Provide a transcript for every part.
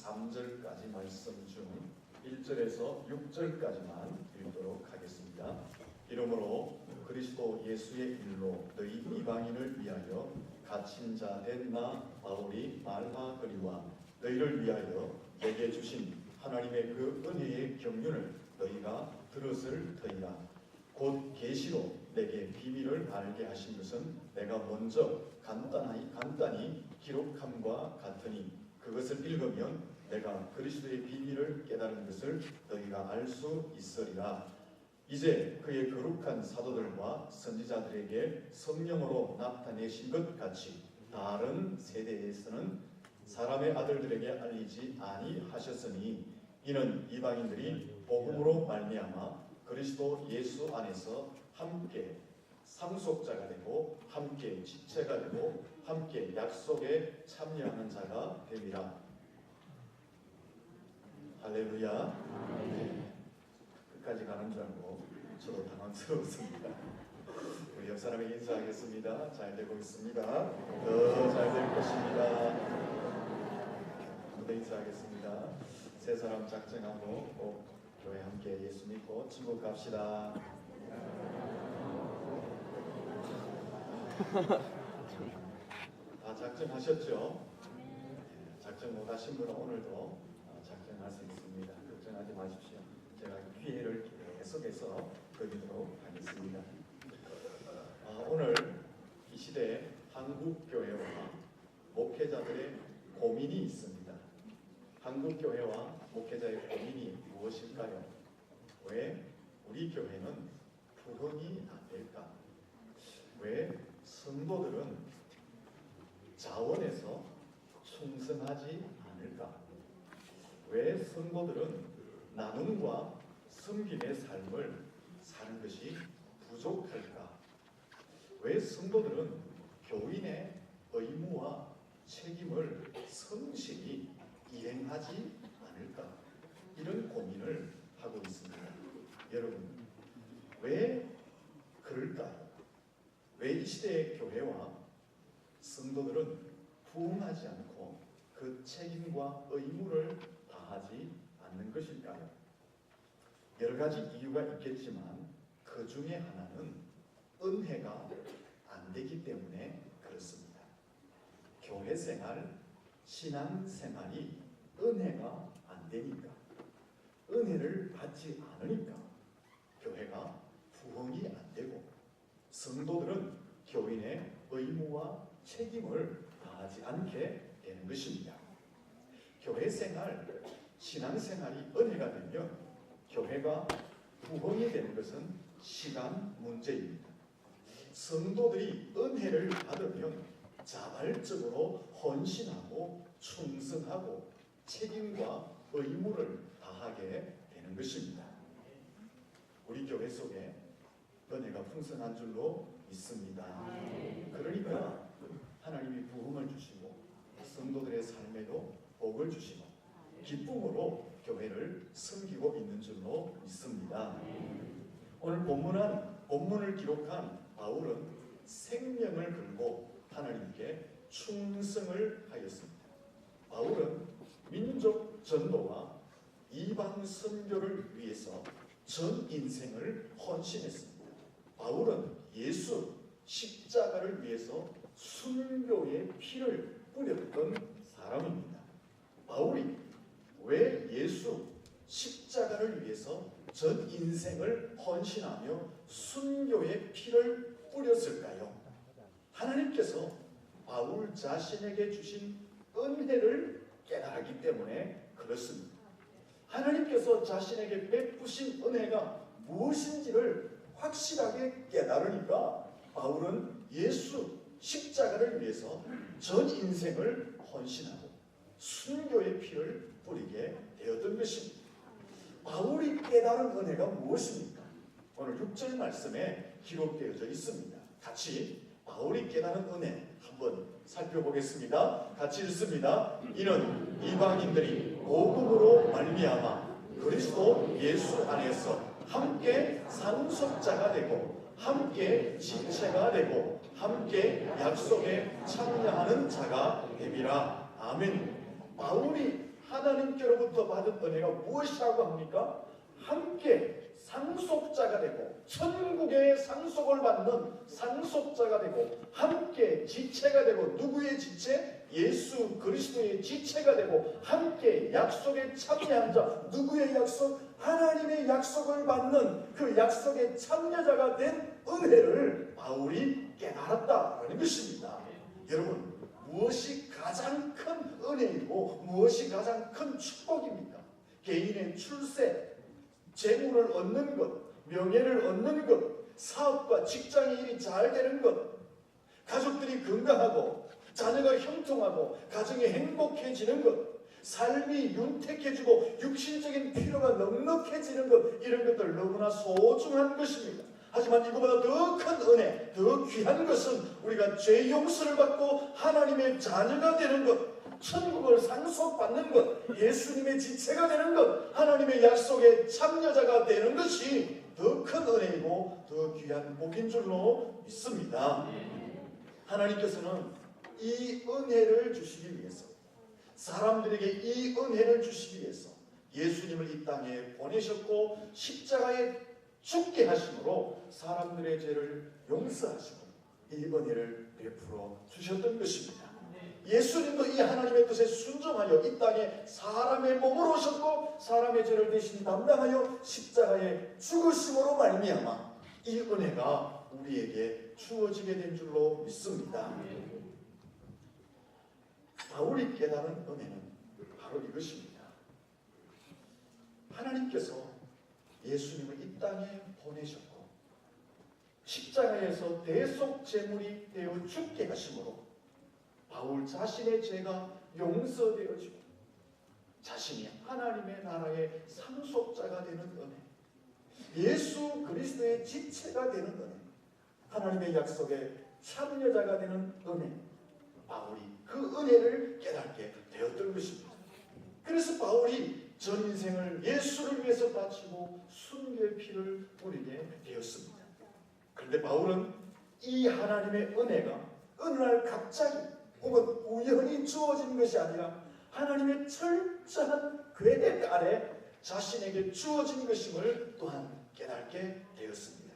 3절까지 말씀 중 1절에서 6절까지만 읽도록 하겠습니다. 이러므로 그리스도 예수의 일로 너희 이방인을 위하여 갇힌 자 된 나 바울이 말하거니와 너희를 위하여 내게 주신 하나님의 그 은혜의 경륜을 너희가 들었을 터이라. 곧 계시로 내게 비밀을 알게 하신 것은 내가 먼저 간단히 기록함과 같으니 그것을 읽으면 내가 그리스도의 비밀을 깨달은 것을 너희가 알 수 있으리라. 이제 그의 거룩한 사도들과 선지자들에게 성령으로 나타내신 것 같이 다른 세대에서는 사람의 아들들에게 알리지 아니하셨으니 이는 이방인들이 복음으로 말미암아 그리스도 예수 안에서 함께 상속자가 되고 함께 지체가 되고 함께 약속에 참여하는 자가 됨이라. 할렐루야. 네. 끝까지 가는 줄 알고 저도 당황스러웠습니다. 우리 옆 사람에게 인사하겠습니다. 잘 되고 있습니다. 더 잘 될 것입니다. 저도 인사하겠습니다. 세 사람 작정하고 꼭 교회 함께 예수 믿고 친목합시다. 다 작정하셨죠? 작정 못하신 분은 오늘도 작정할 수 있습니다. 걱정하지 마십시오. 제가 기회를 계속해서 드리도록 하겠습니다. 오늘 이 시대에 한국교회와 목회자들의 고민이 있습니다. 한국교회와 목회자의 고민이 무엇일까요? 왜 우리 교회는 부흥이 안 될까? 왜 성도들은 자원에서 충성하지 않을까? 왜 성도들은 나눔과 섬김의 삶을 사는 것이 부족할까? 왜 성도들은 교인의 의무와 책임을 성실히 이행하지 않을까? 이런 고민을 하고 있습니다. 여러분, 왜 그럴까요? 왜 이 시대의 교회와 성도들은 부응하지 않고 그 책임과 의무를 다하지 않는 것일까요? 여러 가지 이유가 있겠지만 그 중에 하나는 은혜가 안 되기 때문에 그렇습니다. 교회 생활, 신앙 생활이 은혜가 안 되니까, 은혜를 받지 않으니까 교회가 부흥이 안 되고 성도들은 교인의 의무와 책임을 다하지 않게 되는 것입니다. 교회 생활, 신앙 생활이 은혜가 되면 교회가 부흥이 되는 것은 시간 문제입니다. 성도들이 은혜를 받으면 자발적으로 헌신하고 충성하고 책임과 의무를 다하게 되는 것입니다. 우리 교회 속에 은혜가 풍성한 줄로 믿습니다. 그러니까 하나님이 부흥을 주시고 성도들의 삶에도 복을 주시고 기쁨으로 교회를 섬기고 있는 줄로 믿습니다. 오늘 본문을 기록한 바울은 생명을 걸고 하나님께 충성을 하였습니다. 바울은 민족 전도와 이방 선교를 위해서 전 인생을 헌신했습니다. 바울은 예수 십자가를 위해서 순교의 피를 뿌렸던 사람입니다. 바울이 왜 예수 십자가를 위해서 전 인생을 헌신하며 순교의 피를 뿌렸을까요? 하나님께서 바울 자신에게 주신 은혜를 깨달았기 때문에 그렇습니다. 하나님께서 자신에게 베푸신 은혜가 무엇인지를 확실하게 깨달으니까 바울은 예수 십자가를 위해서 전 인생을 헌신하고 순교의 피를 뿌리게 되었던 것입니다. 바울이 깨달은 은혜가 무엇입니까? 오늘 6절 말씀에 기록되어져 있습니다. 같이 바울이 깨달은 은혜 한번 살펴보겠습니다. 같이 읽습니다. 이는 이방인들이 복음으로 말미암아 그리스도 예수 안에서 함께 상속자가 되고 함께 지체가 되고 함께 약속에 참여하는 자가 됨이라. 아멘. 바울이 하나님께로부터 받은 은혜가 무엇이라고 합니까? 함께 상속자가 되고 천국의 상속을 받는 상속자가 되고 함께 지체가 되고, 누구의 지체? 예수 그리스도의 지체가 되고 함께 약속에 참여한 자. 누구의 약속? 하나님의 약속을 받는 그 약속의 참여자가 된 은혜를 바울이 깨달았다라는 것입니다. 여러분, 무엇이 가장 큰 은혜이고 무엇이 가장 큰 축복입니까? 개인의 출세, 재물을 얻는 것, 명예를 얻는 것, 사업과 직장의 일이 잘 되는 것, 가족들이 건강하고 자녀가 형통하고 가정이 행복해지는 것, 삶이 윤택해지고 육신적인 필요가 넉넉해지는 것, 이런 것들 너무나 소중한 것입니다. 하지만 이거보다 더 큰 은혜, 더 귀한 것은 우리가 죄 용서를 받고 하나님의 자녀가 되는 것, 천국을 상속받는 것, 예수님의 지체가 되는 것, 하나님의 약속에 참여자가 되는 것이 더 큰 은혜이고 더 귀한 복인 줄로 믿습니다. 하나님께서는 이 은혜를 주시기 위해서, 사람들에게 이 은혜를 주시기 위해서 예수님을 이 땅에 보내셨고 십자가에 죽게 하심으로 사람들의 죄를 용서하시고 이 은혜를 베풀어 주셨던 것입니다. 예수님도 이 하나님의 뜻에 순종하여 이 땅에 사람의 몸으로 오셨고 사람의 죄를 대신 담당하여 십자가에 죽으심으로 말미암아 이 은혜가 우리에게 주어지게 된 줄로 믿습니다. 바울이 깨달은 은혜는 바로 이것입니다. 하나님께서 예수님을 이 땅에 보내셨고 십자가에서 대속제물이 되어 죽게 하심으로 바울 자신의 죄가 용서되어지고 자신이 하나님의 나라의 상속자가 되는 은혜, 예수 그리스도의 지체가 되는 은혜, 하나님의 약속에 참여자가 되는 은혜, 바울이 그 은혜를 깨닫게 되었던 것입니다. 그래서 바울이 전 인생을 예수를 위해서 바치고 순교의 피를 뿌리게 되었습니다. 그런데 바울은 이 하나님의 은혜가 어느 날 갑자기 혹은 우연히 주어진 것이 아니라 하나님의 철저한 계획 아래 자신에게 주어진 것임을 또한 깨닫게 되었습니다.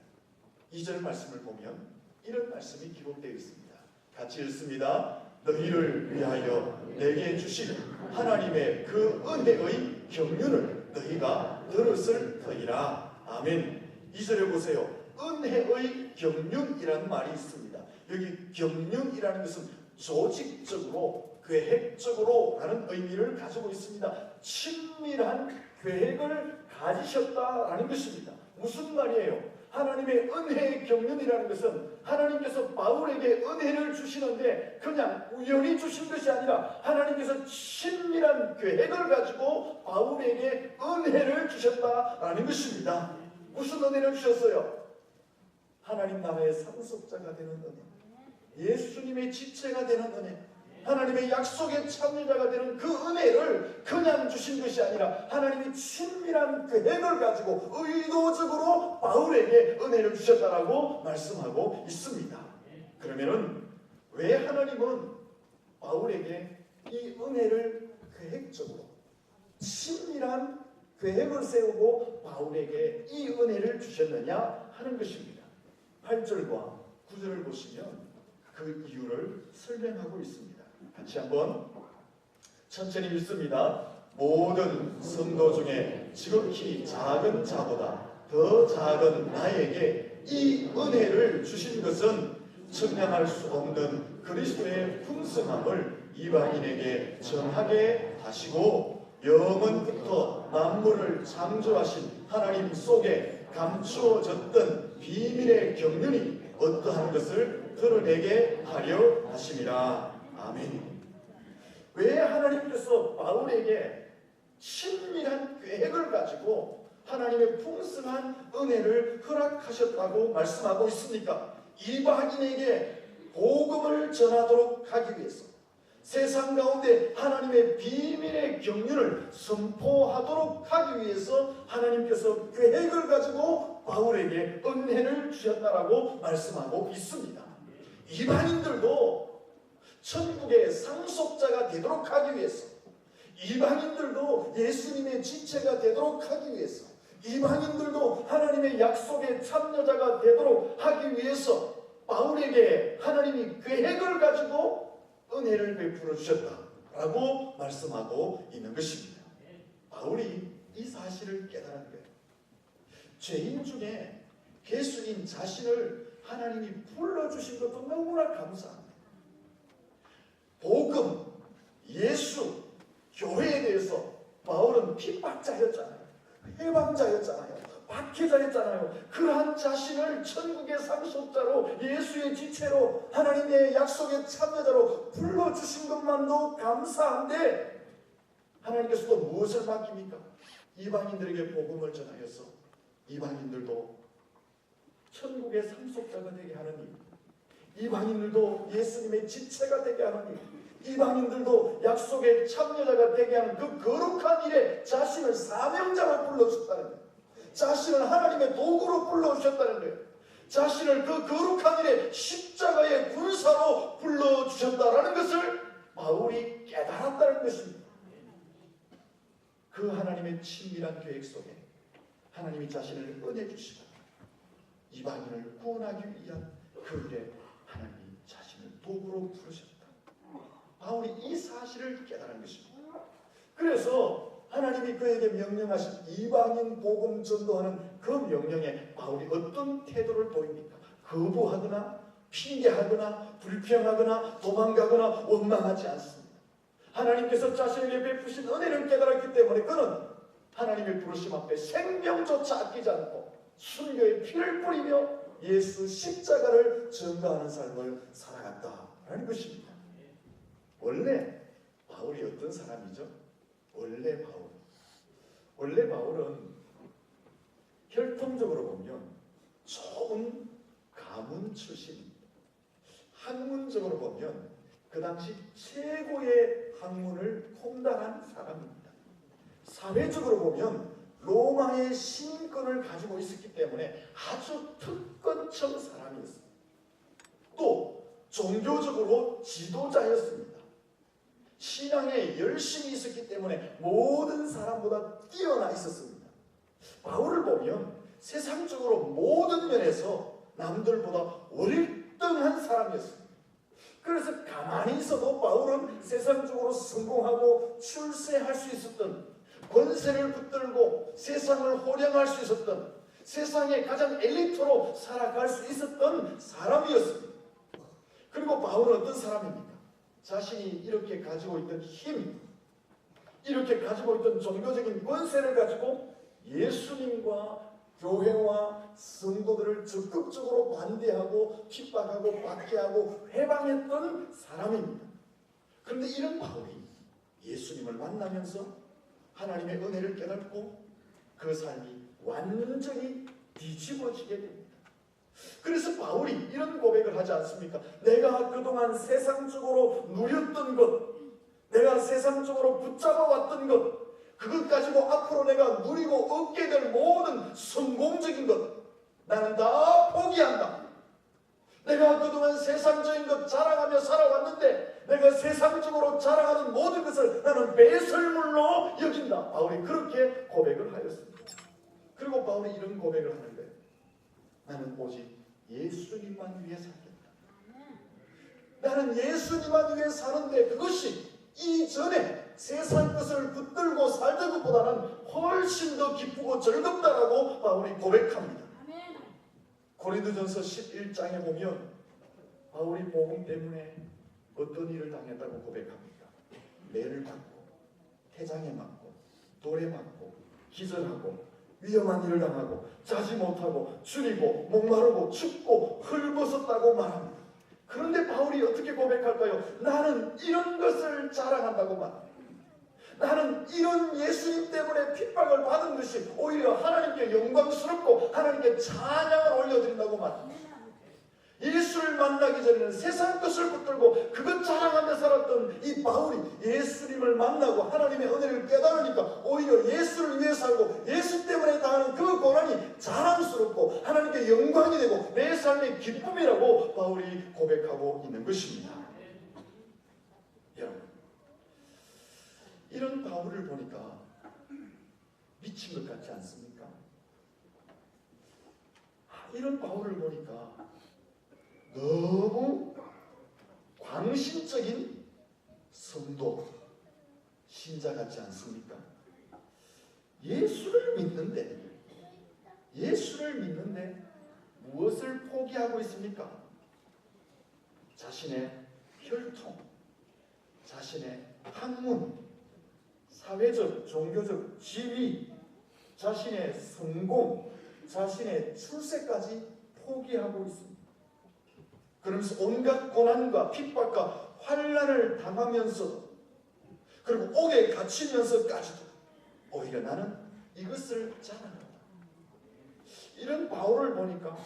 2절 말씀을 보면 이런 말씀이 기록되어 있습니다. 같이 읽습니다. 너희를 위하여 내게 주신 하나님의 그 은혜의 경륜을 너희가 들었을 터이라. 아멘. 2절에 보세요. 은혜의 경륜이라는 말이 있습니다. 여기 경륜이라는 것은 조직적으로, 계획적으로 라는 의미를 가지고 있습니다. 친밀한 계획을 가지셨다라는 것입니다. 무슨 말이에요? 하나님의 은혜의 경륜이라는 것은 하나님께서 바울에게 은혜를 주시는데 그냥 우연히 주신 것이 아니라 하나님께서 친밀한 계획을 가지고 바울에게 은혜를 주셨다라는 것입니다. 무슨 은혜를 주셨어요? 하나님 나라의 상속자가 되는 은혜, 예수님의 지체가 되는 은혜, 하나님의 약속의 참여자가 되는 그 은혜를 그냥 주신 것이 아니라 하나님이 친밀한 계획을 가지고 의도적으로 바울에게 은혜를 주셨다라고 말씀하고 있습니다. 그러면은 왜 하나님은 바울에게 이 은혜를 계획적으로 친밀한 계획을 세우고 바울에게 이 은혜를 주셨느냐 하는 것입니다. 8절과 9절을 보시면 그 이유를 설명하고 있습니다. 같이 한번 천천히 읽습니다. 모든 성도 중에 지극히 작은 자보다 더 작은 나에게 이 은혜를 주신 것은 측량할 수 없는 그리스도의 풍성함을 이방인에게 전하게 하시고 영원부터 만물을 창조하신 하나님 속에 감추어졌던 비밀의 경륜이 어떠한 것을 드러내게 하려 하심이라. 아멘. 왜 하나님께서 바울에게 친밀한 계획을 가지고 하나님의 풍성한 은혜를 허락하셨다고 말씀하고 있습니까? 이방인에게 복음을 전하도록 하기 위해서, 세상 가운데 하나님의 비밀의 경륜을 선포하도록 하기 위해서 하나님께서 계획을 가지고 바울에게 은혜를 주셨다라고 말씀하고 있습니다. 이방인들도 천국의 상속자가 되도록 하기 위해서, 이방인들도 예수님의 지체가 되도록 하기 위해서, 이방인들도 하나님의 약속의 참여자가 되도록 하기 위해서 바울에게 하나님이 계획을 가지고 은혜를 베풀어 주셨다라고 말씀하고 있는 것입니다. 바울이 이 사실을 깨달은 거예요. 죄인 중에 예수님 자신을 하나님이 불러주신 것도 너무나 감사합니다. 복음, 예수, 교회에 대해서 바울은 핍박자였잖아요. 해방자였잖아요. 박해자였잖아요. 그러한 자신을 천국의 상속자로, 예수의 지체로, 하나님의 약속의 참여자로 불러주신 것만도 감사한데 하나님께서도 무엇을 맡깁니까? 이방인들에게 복음을 전하여서 이방인들도 천국의 상속자가 되게 하는 일, 이방인들도 예수님의 지체가 되게 하는 일, 이방인들도 약속의 참여자가 되게 하는 그 거룩한 일에 자신을 사명자로 불러주셨다는 거예요. 자신을 하나님의 도구로 불러주셨다는 거예요. 자신을 그 거룩한 일에 십자가의 군사로 불러주셨다라는 것을 바울이 깨달았다는 것입니다. 그 하나님의 친밀한 계획 속에 하나님이 자신을 은혜 주시고 이방인을 구원하기 위한 그 일에 하나님이 자신을 도구로 부르셨다. 바울이 이 사실을 깨달은 것입니다. 그래서 하나님이 그에게 명령하신 이방인 복음 전도하는 그 명령에 바울이 어떤 태도를 보입니까? 거부하거나 핑계하거나 불평하거나 도망가거나 원망하지 않습니다. 하나님께서 자신에게 베푸신 은혜를 깨달았기 때문에 그는 하나님의 부르심 앞에 생명조차 아끼지 않고 순교의 피를 뿌리며 예수 십자가를 전가하는 삶을 살아갔다라는 것입니다. 원래 바울이 어떤 사람이죠? 원래 바울은 혈통적으로 보면 좋은 가문 출신입니다. 학문적으로 보면 그 당시 최고의 학문을 통달한 사람입니다. 사회적으로 보면 로마의 신권을 가지고 있었기 때문에 아주 특권층 사람이었습니다. 또 종교적으로 지도자였습니다. 신앙에 열심히 있었기 때문에 모든 사람보다 뛰어나 있었습니다. 바울을 보면 세상적으로 모든 면에서 남들보다 월등한 사람이었습니다. 그래서 가만히 있어도 바울은 세상적으로 성공하고 출세할 수 있었던, 권세를 붙들고 세상을 호령할 수 있었던, 세상의 가장 엘리트로 살아갈 수 있었던 사람이었습니다. 그리고 바울은 어떤 사람입니까? 자신이 이렇게 가지고 있던 힘, 이렇게 가지고 있던 종교적인 권세를 가지고 예수님과 교회와 성도들을 적극적으로 반대하고 핍박하고 박해하고 해방했던 사람입니다. 그런데 이런 바울이 예수님을 만나면서 하나님의 은혜를 깨닫고 그 삶이 완전히 뒤집어지게 됩니다. 그래서 바울이 이런 고백을 하지 않습니까? 내가 그동안 세상적으로 누렸던 것, 내가 세상적으로 붙잡아왔던 것, 그것 가지고 앞으로 내가 누리고 얻게 될 모든 성공적인 것, 나는 다 포기한다. 내가 그동안 세상적인 것 자랑하며 살아왔는데 내가 세상적으로 자랑하는 모든 것을 나는 배설물로 여긴다. 바울이 그렇게 고백을 하였습니다. 그리고 바울이 이런 고백을 하는 거예요. 나는 오직 예수님만 위해 살겠다. 나는 예수님만 위해 사는데 그것이 이전에 세상 것을 붙들고 살던 것보다는 훨씬 더 기쁘고 즐겁다라고 바울이 고백합니다. 고린도전서 11장에 보면 바울이 복음 때문에 어떤 일을 당했다고 고백합니다. 매를 받고 태장에 맞고 돌에 맞고 기절하고 위험한 일을 당하고 자지 못하고 줄이고 목마르고 춥고 헐벗었다고 말합니다. 그런데 바울이 어떻게 고백할까요? 나는 이런 것을 자랑한다고 말합니다. 나는 이런 예수님 때문에 핍박을 받은 것이 오히려 하나님께 영광스럽고 하나님께 찬양을 올려드린다고 말합니다. 예수를 만나기 전에는 세상 것을 붙들고 그것 자랑하며 살았던 이 바울이 예수님을 만나고 하나님의 은혜를 깨달으니까 오히려 예수를 위해 살고 예수 때문에 당하는 그 고난이 자랑스럽고 하나님께 영광이 되고 내 삶의 기쁨이라고 바울이 고백하고 있는 것입니다. 여러분, 이런 바울을 보니까 미친 것 같지 않습니까? 이런 바울을 보니까 너무 광신적인 성도, 신자 같지 않습니까? 예수를 믿는데 무엇을 포기하고 있습니까? 자신의 혈통, 자신의 학문, 사회적, 종교적 지위, 자신의 성공, 자신의 출세까지 포기하고 있습니다. 그러면서 온갖 고난과 핍박과 환난을 당하면서 그리고 옥에 갇히면서까지도 오히려 나는 이것을 자랑한다. 이런 바울을 보니까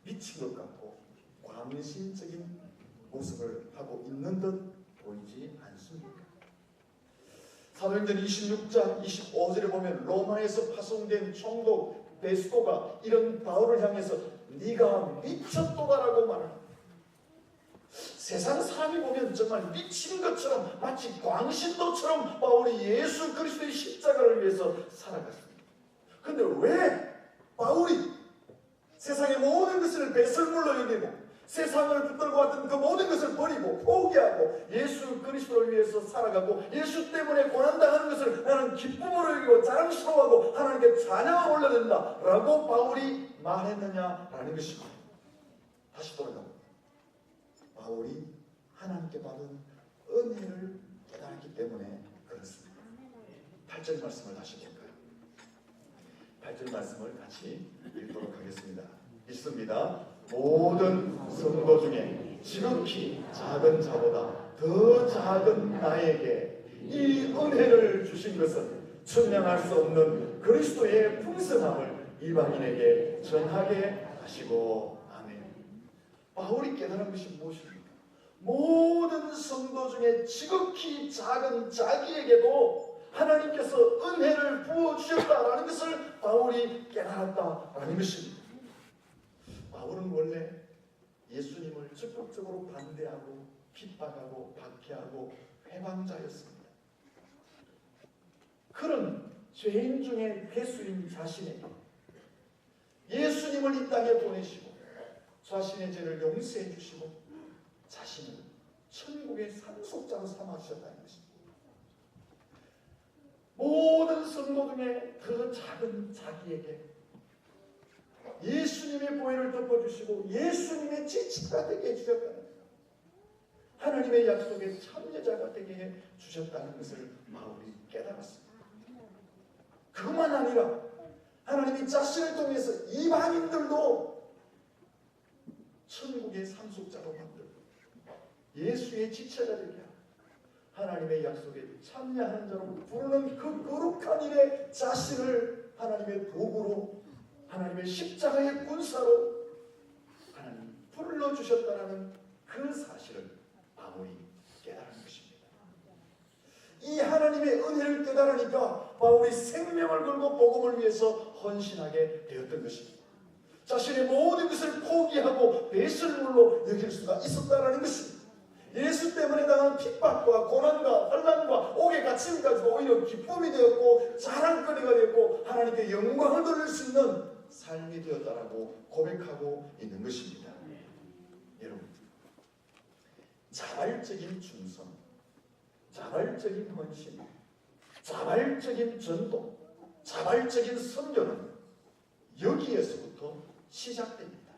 미친 것 같고 광신적인 모습을 하고 있는 듯 보이지 않습니까? 사도행전 26장 25절에 보면 로마에서 파송된 총독 베스토가 이런 바울을 향해서 네가 미쳤도다라고 말합니다. 세상 사람이 보면 정말 미친 것처럼 마치 광신도처럼 바울이 예수 그리스도의 십자가를 위해서 살아갔습니다. 그런데 왜 바울이 세상의 모든 것을 배설물로 여기고 세상을 붙들고 왔던 그 모든 것을 버리고 포기하고 예수 그리스도를 위해서 살아가고 예수 때문에 고난당하는 것을 나는 기쁨으로 여기고 자랑스러워하고 하나님께 찬양을 올려야 된다라고 바울이 말했느냐라는 것입니다. 다시 돌아갑니다. 바울이 하나님께 받은 은혜를 깨달았기 때문에 그렇습니다. 8절 말씀을 다시 볼까요? 8절 말씀을 같이 읽도록 하겠습니다. 읽습니다. 모든 성도 중에 지극히 작은 자보다 더 작은 나에게 이 은혜를 주신 것은 측량할 수 없는 그리스도의 풍성함을 이방인에게 전하게 하시고 아멘. 바울이 깨달은 것이 무엇입니까? 모든 성도 중에 지극히 작은 자기에게도 하나님께서 은혜를 부어주셨다라는 것을 바울이 깨달았다라는 것입니다. 바울은 원래 예수님을 적극적으로 반대하고 핍박하고 박해하고 회방자였습니다. 그런 죄인 중에 괴수인 자신에게 예수님을 이 땅에 보내시고 자신의 죄를 용서해 주시고 자신을 천국의 상속자로 삼아주셨다는 것입니다. 모든 성도 중에 그 작은 자기에게 예수님의 보혈을 덮어주시고 예수님의 지체가 되게 해주셨다는 거예요. 하나님의 약속에 참여자가 되게 해주셨다는 것을 바울이 깨달았습니다. 그것만 아니라 하나님이 자신을 통해서 이방인들도 천국의 상속자로 만들고 예수의 지체가 되게 하고 하나님의 약속에 참여하는 자로 부르는 그 거룩한 일에 자신을 하나님의 도구로 하나님의 십자가의 군사로 하나님 불러주셨다는 그 사실을 바울이 깨달은 것입니다. 이 하나님의 은혜를 깨달으니까 바울이 생명을 걸고 복음을 위해서 헌신하게 되었던 것입니다. 자신의 모든 것을 포기하고 배설물로 여길 수가 있었다는 것입니다. 예수 때문에 당한 핍박과 고난과 환난과 옥에 갇힘까지도 오히려 기쁨이 되었고 자랑거리가 되었고 하나님께 영광을 돌릴 수 있는 삶이 되었다라고 고백하고 있는 것입니다. 여러분, 자발적인 충성, 자발적인 헌신, 자발적인 전도, 자발적인 선교는 여기에서부터 시작됩니다.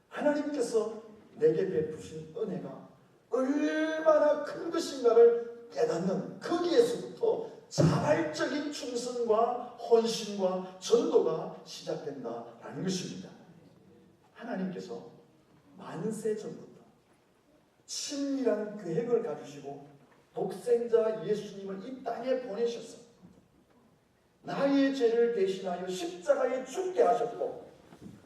하나님께서 내게 베푸신 은혜가 얼마나 큰 것인가를 깨닫는 거기에서부터 자발적인 충성과 헌신과 전도가 시작된다라는 것입니다. 하나님께서 만세 전부터 친밀한 계획을 가지시고 독생자 예수님을 이 땅에 보내셔서 나의 죄를 대신하여 십자가에 죽게 하셨고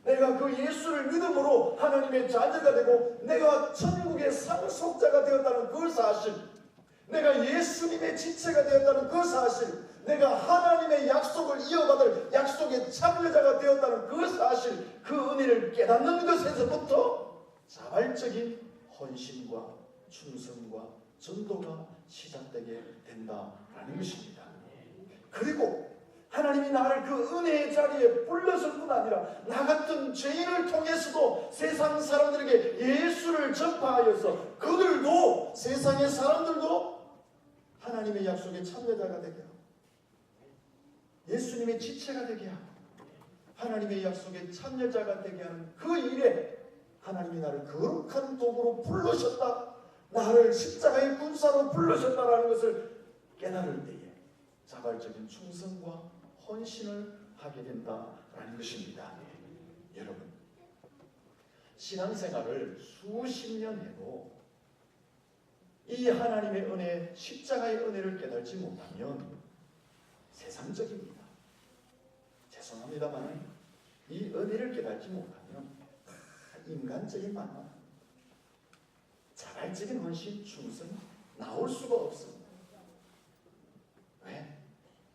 내가 그 예수를 믿음으로 하나님의 자녀가 되고 내가 천국의 상속자가 되었다는 그 사실, 내가 예수님의 지체가 되었다는 그 사실, 내가 하나님의 약속을 이어받을 약속의 참여자가 되었다는 그 사실, 그 은혜를 깨닫는 것에서부터 자발적인 헌신과 충성과 전도가 시작되게 된다라는 라는 것입니다. 그리고 하나님이 나를 그 은혜의 자리에 불렀을 뿐 아니라 나 같은 죄인을 통해서도 세상 사람들에게 예수를 전파하여서 그들도, 세상의 사람들도 하나님의 약속의 참여자가 되게 하고 예수님의 지체가 되게 하고 하나님의 약속의 참여자가 되게 하는 그 일에 하나님이 나를 거룩한 도구로 부르셨다, 나를 십자가의 군사로 부르셨다라는 것을 깨달을 때에 자발적인 충성과 헌신을 하게 된다라는 것입니다. 여러분, 신앙생활을 수십 년 해도 이 하나님의 은혜, 십자가의 은혜를 깨달지 못하면 세상적입니다. 죄송합니다만 이 은혜를 깨달지 못하면 인간적인 만남, 자발적인 헌신, 충성 나올 수가 없습니다. 왜?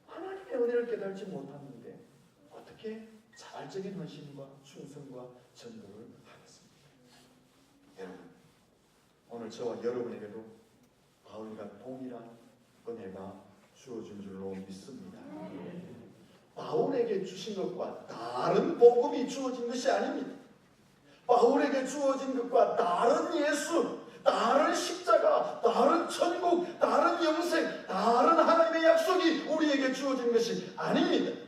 하나님의 은혜를 깨달지 못하는데 어떻게 자발적인 헌신과 충성과 전도를 하겠습니까? 여러분, 오늘 저와 여러분에게도 바울과 동일한 은혜가 주어진 줄로 믿습니다. 바울에게 주신 것과 다른 복음이 주어진 것이 아닙니다. 바울에게 주어진 것과 다른 예수, 다른 십자가, 다른 천국, 다른 영생, 다른 하나님의 약속이 우리에게 주어진 것이 아닙니다.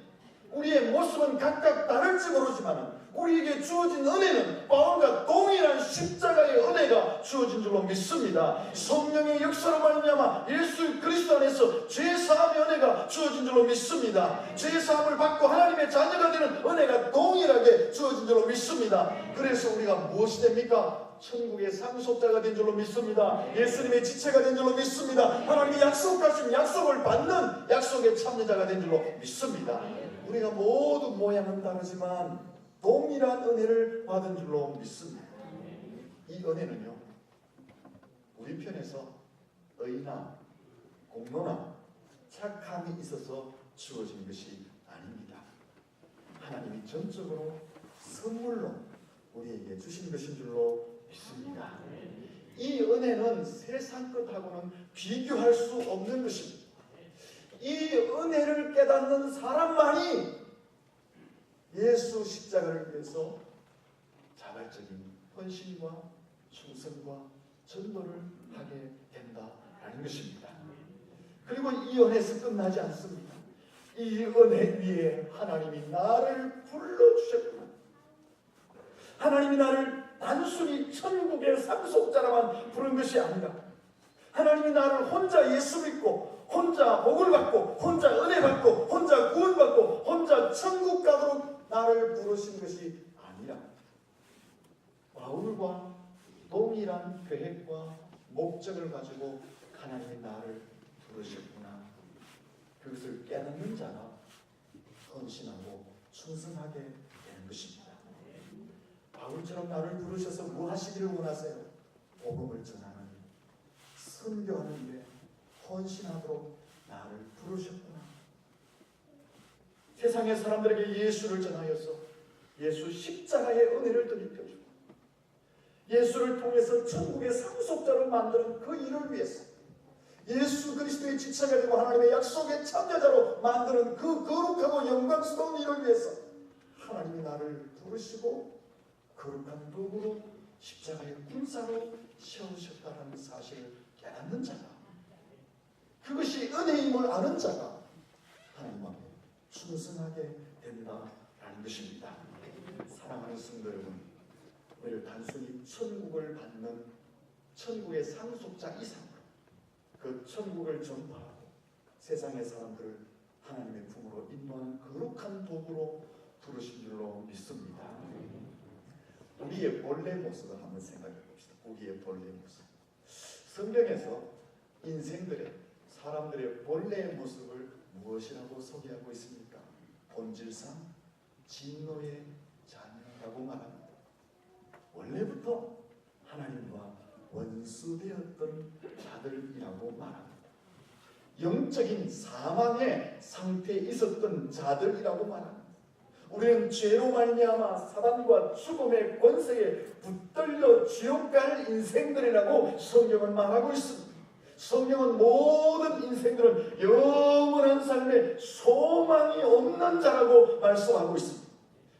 우리의 모습은 각각 다를지 모르지만 우리에게 주어진 은혜는 바울과 동일한 십자가의 은혜가 주어진 줄로 믿습니다. 성령의 역사로 말미암아 예수 그리스도 안에서 죄사함의 은혜가 주어진 줄로 믿습니다. 죄사함을 받고 하나님의 자녀가 되는 은혜가 동일하게 주어진 줄로 믿습니다. 그래서 우리가 무엇이 됩니까? 천국의 상속자가 된 줄로 믿습니다. 예수님의 지체가 된 줄로 믿습니다. 하나님이 약속하신 약속을 받는 약속의 참여자가 된 줄로 믿습니다. 우리가 모두 모양은 다르지만 동일한 은혜를 받은 줄로 믿습니다. 이 은혜는요, 우리 편에서 의나 공로나 착함이 있어서 주어진 것이 아닙니다. 하나님이 전적으로 선물로 우리에게 주신 것인 줄로 믿습니다. 이 은혜는 세상 것하고는 비교할 수 없는 것입니다. 이 은혜를 깨닫는 사람만이 예수 십자가를 위해서 자발적인 헌신과 충성과 전도를 하게 된다라는 것입니다. 그리고 이 은혜에서 끝나지 않습니다. 이 은혜 위에 하나님이 나를 불러주셨구나. 하나님이 나를 단순히 천국의 상속자라만 부른 것이 아니라 하나님이 나를 혼자 예수 믿고 혼자 복을 받고 혼자 은혜 받고 혼자 구원받고 혼자 천국 가도록 나를 부르신 것이 아니라 바울과 동일한 계획과 목적을 가지고 하나님이 나를 부르셨구나. 그것을 깨닫는 자가 헌신하고 충성하게 되는 것입니다. 바울처럼 나를 부르셔서 뭐 하시기를 원하세요? 복음을 전하는, 선교하는 데 헌신하도록 나를 부르셨구나. 세상의 사람들에게 예수를 전하여서 예수 십자가의 은혜를 드리펴주고 예수를 통해서 천국의 상속자로 만드는 그 일을 위해서 예수 그리스도의 지체가 되고 하나님의 약속의 참여자로 만드는 그 거룩하고 영광스러운 일을 위해서 하나님이 나를 부르시고 거룩한 도구로 십자가의 군사로 세우셨다는 사실을 깨닫는 자가, 그것이 은혜임을 아는 자가 하나님 앞에 충성하게 된다라는 것입니다. 사랑하는 성도 여러분, 우리를 단순히 천국을 받는 천국의 상속자 이상으로 그 천국을 전파하고 세상의 사람들을 하나님의 품으로 인도하는 거룩한 도구로 부르신 줄로 믿습니다. 우리의 본래 모습을 한번 생각해 봅시다. 우리의 본래 모습. 성경에서 인생들의, 사람들의 본래의 모습을 무엇이라고 소개하고 있습니까? 본질상 진노의 자녀라고 말합니다. 원래부터 하나님과 원수되었던 자들이라고 말합니다. 영적인 사망의 상태에 있었던 자들이라고 말합니다. 우리는 죄로 말미암아 사단과 죽음의 권세에 붙들려 지옥 갈 인생들이라고 성경은 말하고 있습니다. 성경은 모든 인생들은 영원한 삶에 소망이 없는 자라고 말씀하고 있습니다.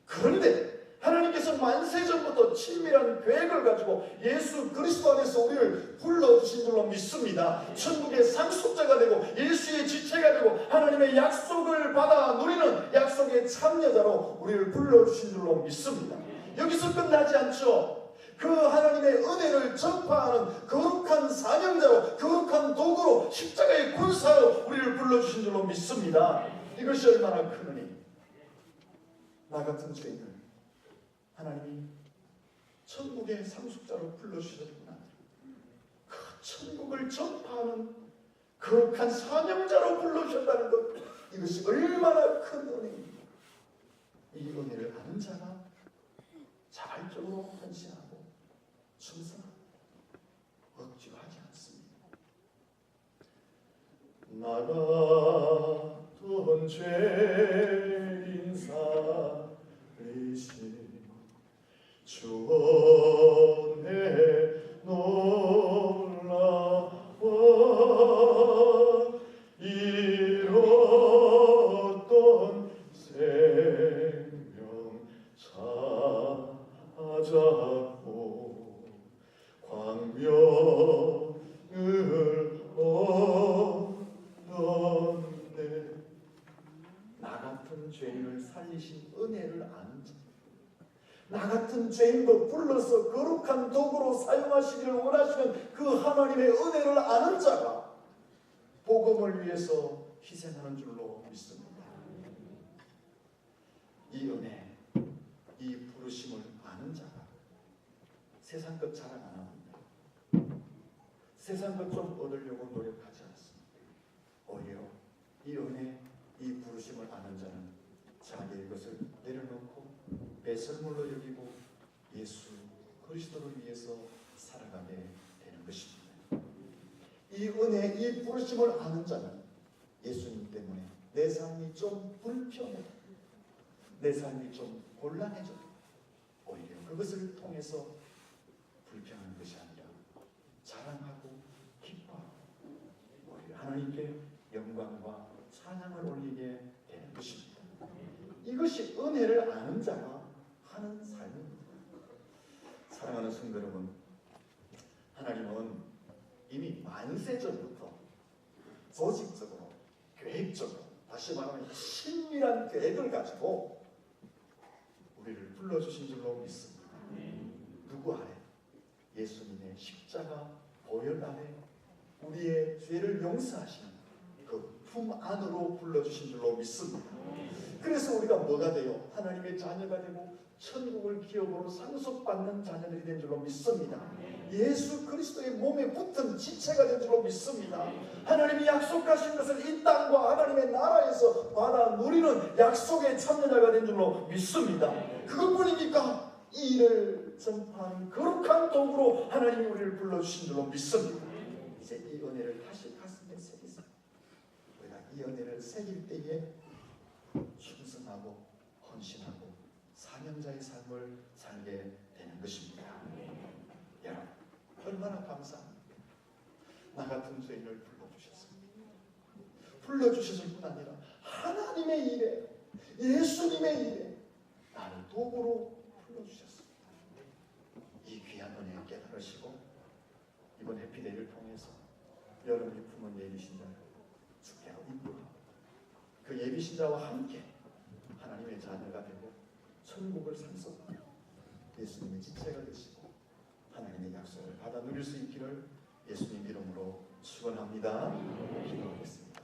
그런데 하나님께서 만세전부터 친밀한 계획을 가지고 예수 그리스도 안에서 우리를 불러주신 줄로 믿습니다. 천국의 상속자가 되고 예수의 지체가 되고 하나님의 약속을 받아 누리는 약속의 참여자로 우리를 불러주신 줄로 믿습니다. 여기서 끝나지 않죠. 그 하나님의 은혜를 전파하는 거룩한 사명자로, 거룩한 도구로, 십자가의 군사로 우리를 불러주신 줄로 믿습니다. 이것이 얼마나 큰 은혜. 나 같은 죄인을 하나님이 천국의 상속자로 불러주셨구나. 그 천국을 전파하는 거룩한 사명자로 불러주셨다는 것, 이것이 얼마나 큰 은혜입니다. 이 은혜를 아는 자가 자발적으로 헌신하고 충성하고 억지로 하지 않습니다. 나 같은 죄인 살리신 주 은혜 놀라워 잃었던 생명 찾았고 광명을 얻었네. 나 같은 죄인을 살리신 은혜를 아는 자, 나 같은 죄인도 불러서 거룩한 도구로 사용하시기를 원하시는 그 하나님의 은혜를 아는 자가 복음을 위해서 희생하는 줄로 믿습니다. 이 은혜, 이 부르심을 아는 자가 세상 것 자랑 안 합니다. 세상 것 좀 얻으려고 노력하지 않습니다. 오히려 이 은혜, 이 부르심을 아는 자는 자기의 것을 내려놓고 배설물로 여기고 예수 그리스도를 위해서 살아가게 되는 것입니다. 이 은혜, 이 부르심을 아는 자는 예수님 때문에 내 삶이 좀 불편해, 내 삶이 좀 곤란해져, 오히려 그것을 통해서 불평하는 것이 아니라 자랑하고 기뻐하고 오히려 하나님께 영광과 찬양을 올리게 되는 것입니다. 이것이 은혜를 아는 자가 하는 삶입니다. 사랑하는 성도 여러분, 하나님은 이미 만세전부터 조직적으로, 계획적으로, 다시 말하면 친밀한 계획을 가지고 우리를 불러주신 줄로 믿습니다. 누구 아래? 예수님의 십자가 보혈 아래 우리의 죄를 용서하시는 그 품 안으로 불러주신 줄로 믿습니다. 그래서 우리가 뭐가 돼요? 하나님의 자녀가 되고 천국을 기업으로 상속받는 자녀들이 된 줄로 믿습니다. 예수 그리스도의 몸에 붙은 지체가 된 줄로 믿습니다. 하나님이 약속하신 것을 이 땅과 하나님의 나라에서 받아 누리는 약속의 참여자가 된 줄로 믿습니다. 그것뿐입니까? 이 일을 전파하는 거룩한 도구로 하나님이 우리를 불러주신 줄로 믿습니다. 이제 이 은혜를 다시 가슴에 새기자. 우리가 이 은혜를 새길 때에 충성하고 헌신하고 사명자의 삶을 살게 되는 것입니다. 여러분, 얼마나 감사합니다. 나 같은 죄인을 불러주셨습니다. 불러주셨을 뿐 아니라 하나님의 일에, 예수님의 일에 나를 도구로 불러주셨습니다. 이 귀한 은혜 깨달으시고 이번 해피데이를 통해서 여러분이 품은 예비신자를 주께로 인도하고 그 예비신자와 함께 하나님의 자녀가 되고 천국을 상속하며 예수님의 지체가 되시고 하나님의 약속을 받아 누릴 수 있기를 예수님 이름으로 축원합니다. 기도하겠습니다.